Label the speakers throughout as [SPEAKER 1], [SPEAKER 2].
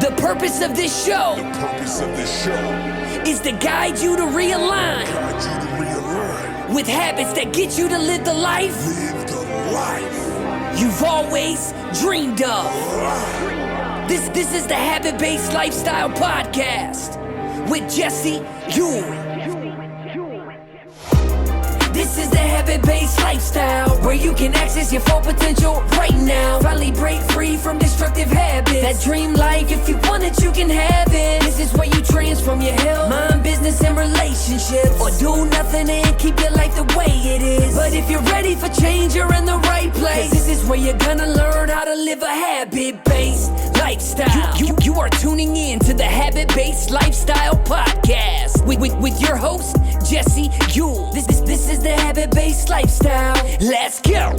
[SPEAKER 1] The purpose of this show is to guide you to realign with habits that get you to live the life you've always dreamed of. This is the Habit-Based Lifestyle Podcast with Jesse Ewing. This is the Habit-Based Lifestyle, where you can access your full potential right now. Finally break free from destructive habits. That dream life, if you want it, you can have it. This is where you transform your health, mind, business, and relationships. Or do nothing and keep your life the way it is. But if you're ready for change, you're in the right place. This is where you're gonna learn how to live a habit-based lifestyle. You are tuning in to the Habit-Based Lifestyle Podcast with your host, Jesse Ewing. This is the Habit-Based Lifestyle. Let's go.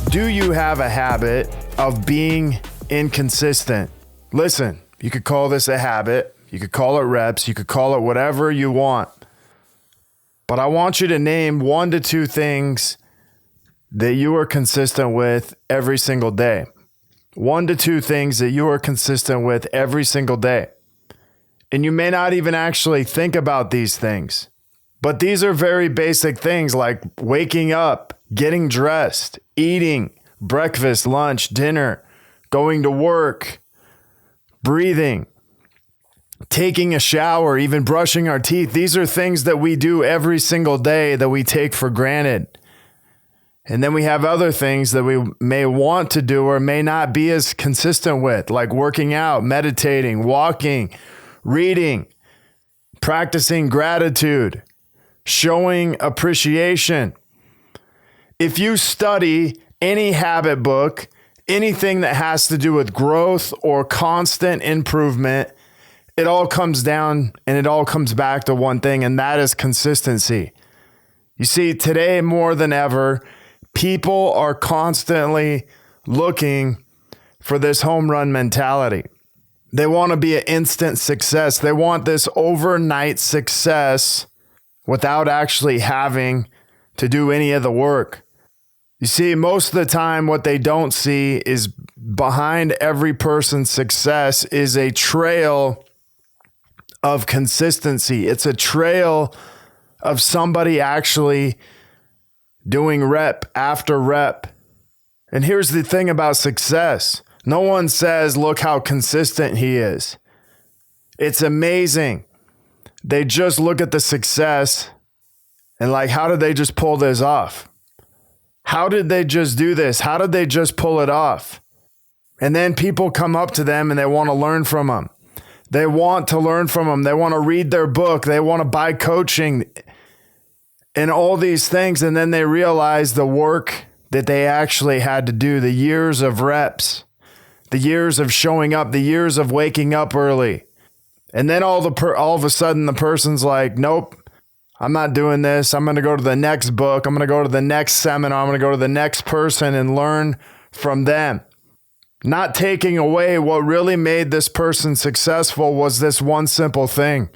[SPEAKER 2] Do you have a habit of being inconsistent? Listen, you could call this a habit. You could call it reps. You could call it whatever you want. But I want you to name 1 to 2 things that you are consistent with every single day. 1 to 2 things that you are consistent with every single day. And you may not even actually think about these things. But these are very basic things like waking up, getting dressed, eating, breakfast, lunch, dinner, going to work, breathing, taking a shower, even brushing our teeth. These are things that we do every single day that we take for granted. And then we have other things that we may want to do or may not be as consistent with, like working out, meditating, walking, reading, practicing gratitude, showing appreciation. If you study any habit book, anything that has to do with growth or constant improvement, it all comes down and it all comes back to one thing, and that is consistency. You see, today more than ever, people are constantly looking for this home run mentality. They want to be an instant success. They want this overnight success without actually having to do any of the work. You see, most of the time, what they don't see is behind every person's success is a trail of consistency. It's a trail of somebody actually doing rep after rep. And here's the thing about success. No one says, look how consistent he is. It's amazing. They just look at the success and like, how did they just pull this off? How did they just do this? How did they just pull it off? And then people come up to them and they want to learn from them. They want to learn from them. They want to read their book. They want to buy coaching and all these things. And then they realize the work that they actually had to do, the years of reps, the years of showing up, the years of waking up early. And then all of a sudden the person's like, nope, I'm not doing this. I'm going to go to the next book. I'm going to go to the next seminar. I'm going to go to the next person and learn from them. Not taking away what really made this person successful was this one simple thing.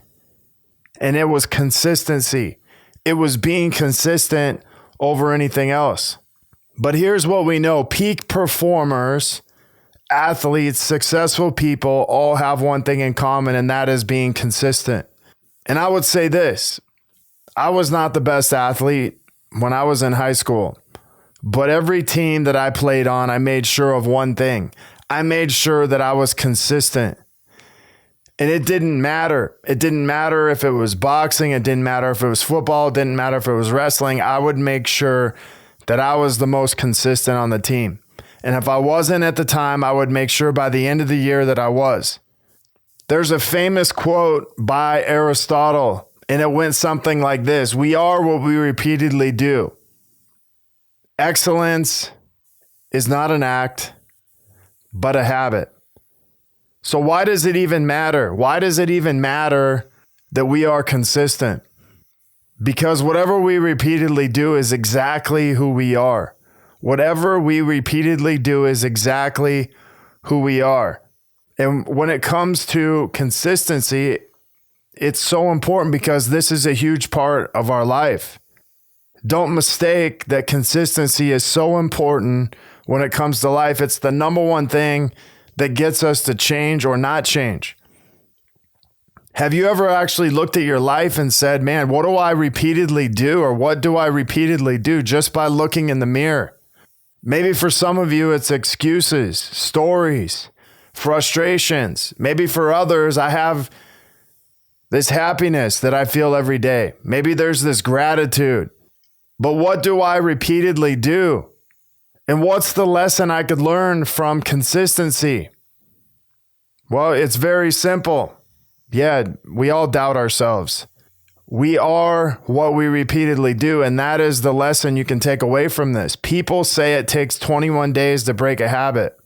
[SPEAKER 2] And it was consistency. It was being consistent over anything else. But here's what we know. Peak performers, athletes, successful people all have one thing in common, and that is being consistent. And I would say this. I was not the best athlete when I was in high school, but every team that I played on, I made sure of one thing. I made sure that I was consistent. And it didn't matter. It didn't matter if it was boxing. It didn't matter if it was football. It didn't matter if it was wrestling. I would make sure that I was the most consistent on the team. And if I wasn't at the time, I would make sure by the end of the year that I was. There's a famous quote by Aristotle, and it went something like this: we are what we repeatedly do. Excellence is not an act, but a habit. So why does it even matter? Why does it even matter that we are consistent? Because whatever we repeatedly do is exactly who we are. Whatever we repeatedly do is exactly who we are. And when it comes to consistency, it's so important because this is a huge part of our life. Don't mistake that consistency is so important when it comes to life. It's the number one thing that gets us to change or not change. Have you ever actually looked at your life and said, man, what do I repeatedly do, or what do I repeatedly do just by looking in the mirror? Maybe for some of you, it's excuses, stories, frustrations. Maybe for others, I have this happiness that I feel every day. Maybe there's this gratitude. But what do I repeatedly do? And what's the lesson I could learn from consistency? Well, it's very simple. Yeah, we all doubt ourselves. We are what we repeatedly do, and that is the lesson you can take away from this. People say it takes 21 days to break a habit,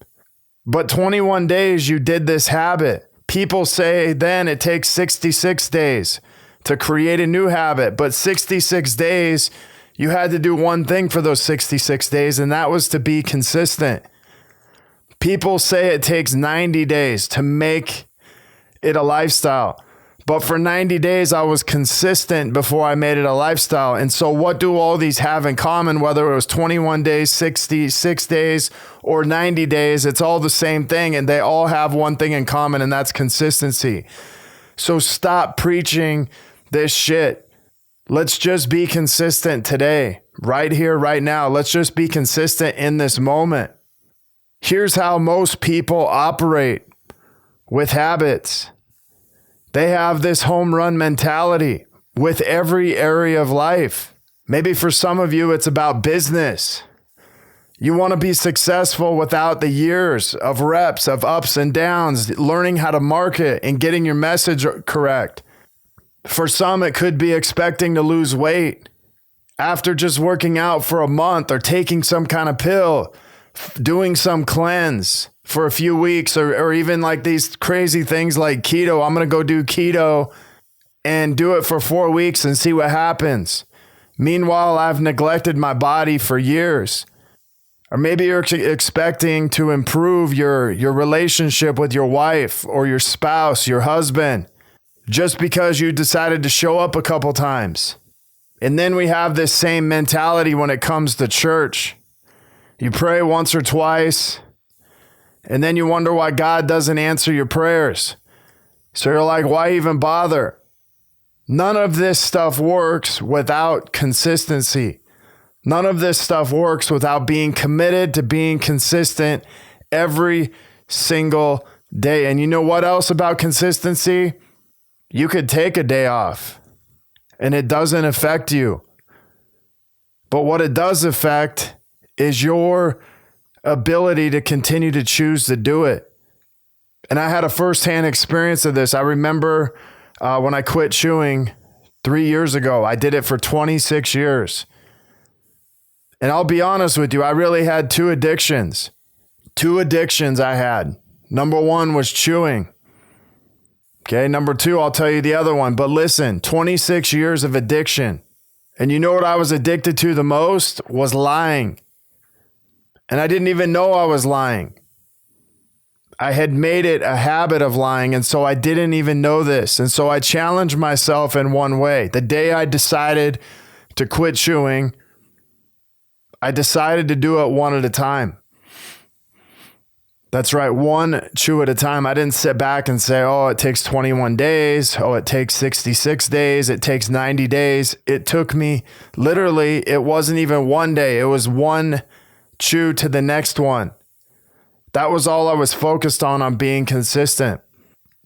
[SPEAKER 2] but 21 days you did this habit. People say then it takes 66 days to create a new habit, but 66 days, you had to do one thing for those 66 days, and that was to be consistent. People say it takes 90 days to make it a lifestyle. But for 90 days, I was consistent before I made it a lifestyle. And so what do all these have in common, whether it was 21 days, 66 days, or 90 days? It's all the same thing. And they all have one thing in common, and that's consistency. So stop preaching this shit. Let's just be consistent today, right here, right now. Let's just be consistent in this moment. Here's how most people operate with habits. They have this home run mentality with every area of life. Maybe for some of you, it's about business. You want to be successful without the years of reps, of ups and downs, learning how to market and getting your message correct. For some, it could be expecting to lose weight after just working out for a month or taking some kind of pill, doing some cleanse for a few weeks, or even like these crazy things like keto. I'm going to go do keto and do it for 4 weeks and see what happens. Meanwhile, I've neglected my body for years. Or maybe you're expecting to improve your relationship with your wife or your spouse, your husband, just because you decided to show up a couple times. And then we have this same mentality when it comes to church. You pray once or twice, and then you wonder why God doesn't answer your prayers. So you're like, why even bother? None of this stuff works without consistency. None of this stuff works without being committed to being consistent every single day. And you know what else about consistency? You could take a day off and it doesn't affect you. But what it does affect is your ability to continue to choose to do it. And I had a firsthand experience of this. I remember when I quit chewing 3 years ago. I did it for 26 years. And I'll be honest with you, I really had two addictions. Two addictions I had. Number one was chewing. Okay, number two, I'll tell you the other one. But listen, 26 years of addiction. And you know what I was addicted to the most? Was lying. And I didn't even know I was lying. I had made it a habit of lying, and so I didn't even know this. And so I challenged myself in one way. The day I decided to quit chewing, I decided to do it one at a time. That's right, one chew at a time. I didn't sit back and say, oh, it takes 21 days. Oh, it takes 66 days. It takes 90 days. It took me literally, it wasn't even one day. It was one chew to the next one. That was all I was focused on being consistent.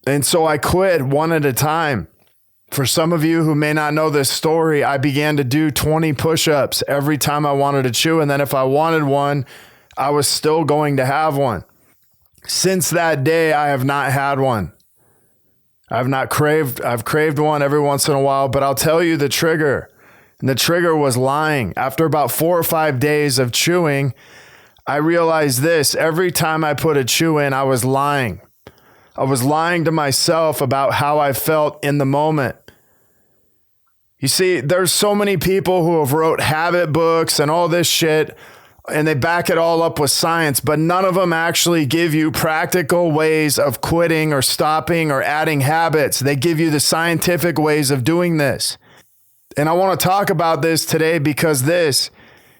[SPEAKER 2] And so I quit one at a time. For some of you who may not know this story, I began to do 20 push-ups every time I wanted to chew. And then if I wanted one, I was still going to have one. Since that day, I have not had one. I've craved one every once in a while, but I'll tell you the trigger. And the trigger was lying. After about 4 or 5 days of chewing, I realized this. Every time I put a chew in, I was lying. I was lying to myself about how I felt in the moment. You see, there's so many people who have wrote habit books and all this shit, and they back it all up with science, but none of them actually give you practical ways of quitting or stopping or adding habits. They give you the scientific ways of doing this. And I want to talk about this today because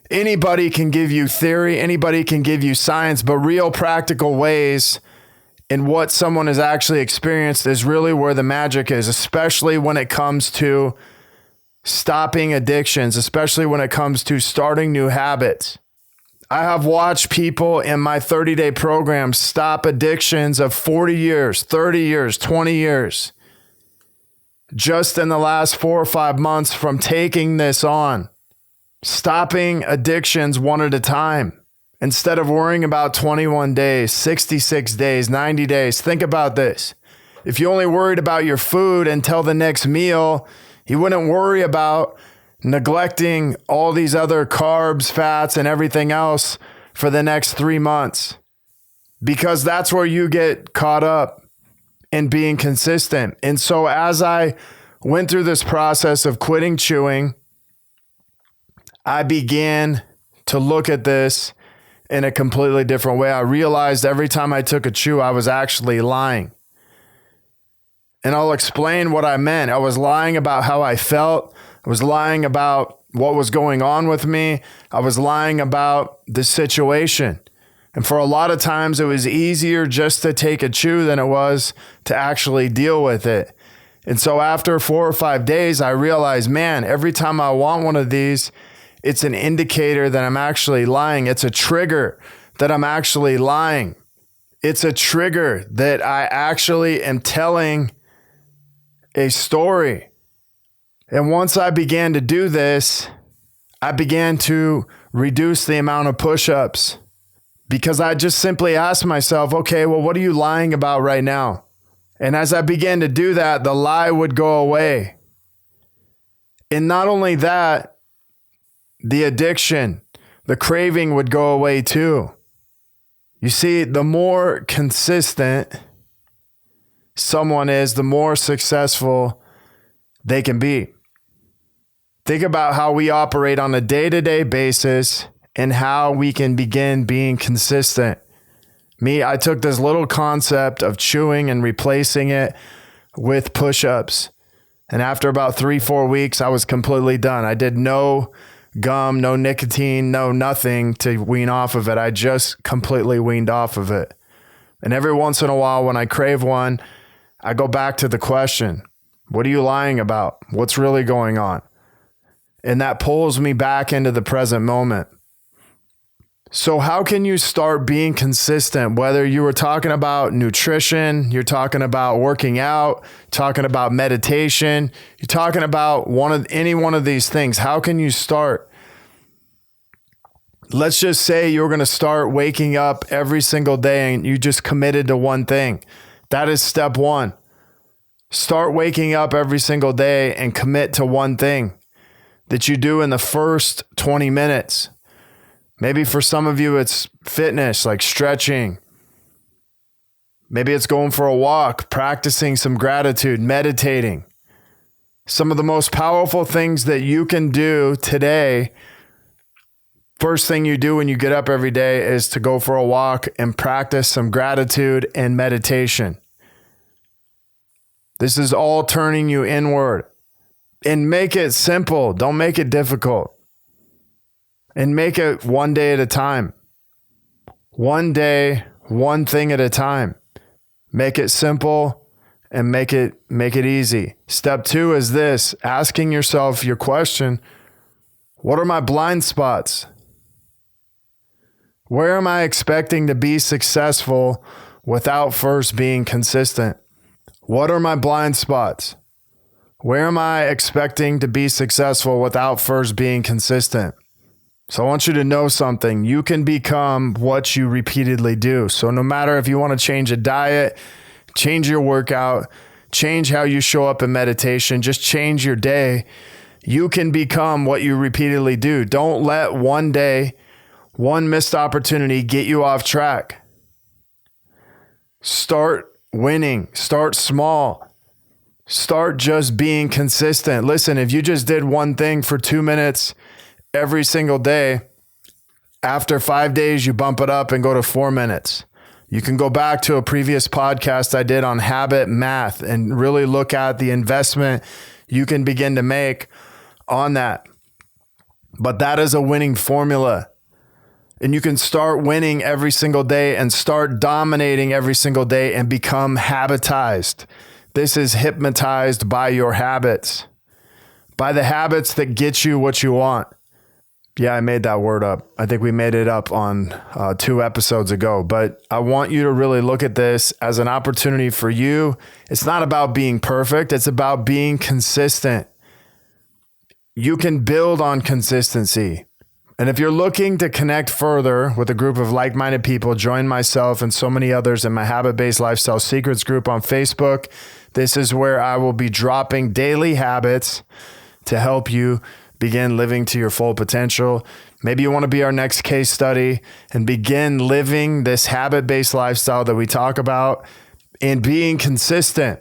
[SPEAKER 2] anybody can give you theory, anybody can give you science, but real practical ways and what someone has actually experienced is really where the magic is, especially when it comes to stopping addictions, especially when it comes to starting new habits. I have watched people in my 30-day program stop addictions of 40 years, 30 years, 20 years, just in the last 4 or 5 months from taking this on, stopping addictions one at a time. Instead of worrying about 21 days, 66 days, 90 days, think about this. If you only worried about your food until the next meal, you wouldn't worry about neglecting all these other carbs, fats, and everything else for the next 3 months. Because that's where you get caught up in being consistent. And so as I went through this process of quitting chewing, I began to look at this in a completely different way. I realized every time I took a chew, I was actually lying. And I'll explain what I meant. I was lying about how I felt. I was lying about what was going on with me. I was lying about the situation. And for a lot of times, it was easier just to take a chew than it was to actually deal with it. And so after 4 or 5 days, I realized, man, every time I want one of these, it's an indicator that I'm actually lying. It's a trigger that I'm actually lying. It's a trigger that I actually am telling a story. And once I began to do this, I began to reduce the amount of push-ups because I just simply asked myself, okay, well, what are you lying about right now? And as I began to do that, the lie would go away. And not only that, the addiction, the craving would go away too. You see, the more consistent someone is, the more successful they can be. Think about how we operate on a day-to-day basis and how we can begin being consistent. I took this little concept of chewing and replacing it with push-ups. And after about 3-4 weeks, I was completely done. I did no gum, no nicotine, no nothing to wean off of it. I just completely weaned off of it. And every once in a while when I crave one, I go back to the question, what are you lying about? What's really going on? And that pulls me back into the present moment. So how can you start being consistent? Whether you were talking about nutrition, you're talking about working out, talking about meditation, you're talking about any one of these things. How can you start? Let's just say you're going to start waking up every single day and you just committed to one thing. That is step 1. Start waking up every single day and commit to one thing that you do in the first 20 minutes. Maybe for some of you, it's fitness, like stretching. Maybe it's going for a walk, practicing some gratitude, meditating. Some of the most powerful things that you can do today, first thing you do when you get up every day is to go for a walk and practice some gratitude and meditation. This is all turning you inward. And make it simple. Don't make it difficult. And make it one day at a time. One day, one thing at a time. Make it simple and make it easy. Step 2 is this, asking yourself your question, what are my blind spots? Where am I expecting to be successful without first being consistent? What are my blind spots? Where am I expecting to be successful without first being consistent? So I want you to know something. You can become what you repeatedly do. So no matter if you want to change a diet, change your workout, change how you show up in meditation, just change your day, you can become what you repeatedly do. Don't let one day, one missed opportunity get you off track. Start winning. Start small. Start just being consistent. Listen, if you just did one thing for 2 minutes every single day, after 5 days, you bump it up and go to 4 minutes. You can go back to a previous podcast I did on habit math and really look at the investment you can begin to make on that. But that is a winning formula. And you can start winning every single day and start dominating every single day and become habitized. This is hypnotized by your habits, by the habits that get you what you want. Yeah, I made that word up. I think we made it up on 2 episodes ago, but I want you to really look at this as an opportunity for you. It's not about being perfect. It's about being consistent. You can build on consistency. And if you're looking to connect further with a group of like-minded people, join myself and so many others in my Habit-Based Lifestyle Secrets group on Facebook. This is where I will be dropping daily habits to help you begin living to your full potential. Maybe you want to be our next case study and begin living this habit-based lifestyle that we talk about and being consistent.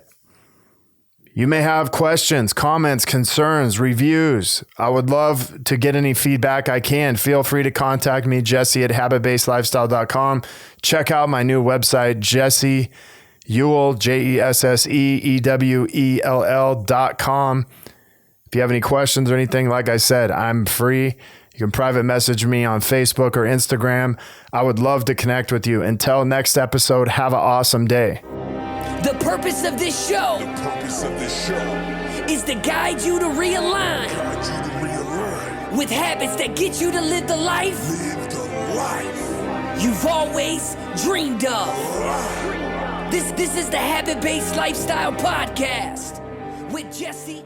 [SPEAKER 2] You may have questions, comments, concerns, reviews. I would love to get any feedback I can. Feel free to contact me, Jesse at habitbasedlifestyle.com. Check out my new website, Jesse Ewell, JesseEwell.com. If you have any questions or anything, like I said, I'm free. You can private message me on Facebook or Instagram. I would love to connect with you. Until next episode, have an awesome day.
[SPEAKER 1] The purpose of this show is to guide you to realign with habits that get you to live the life you've always dreamed of. This is the Habit-Based Lifestyle Podcast with Jesse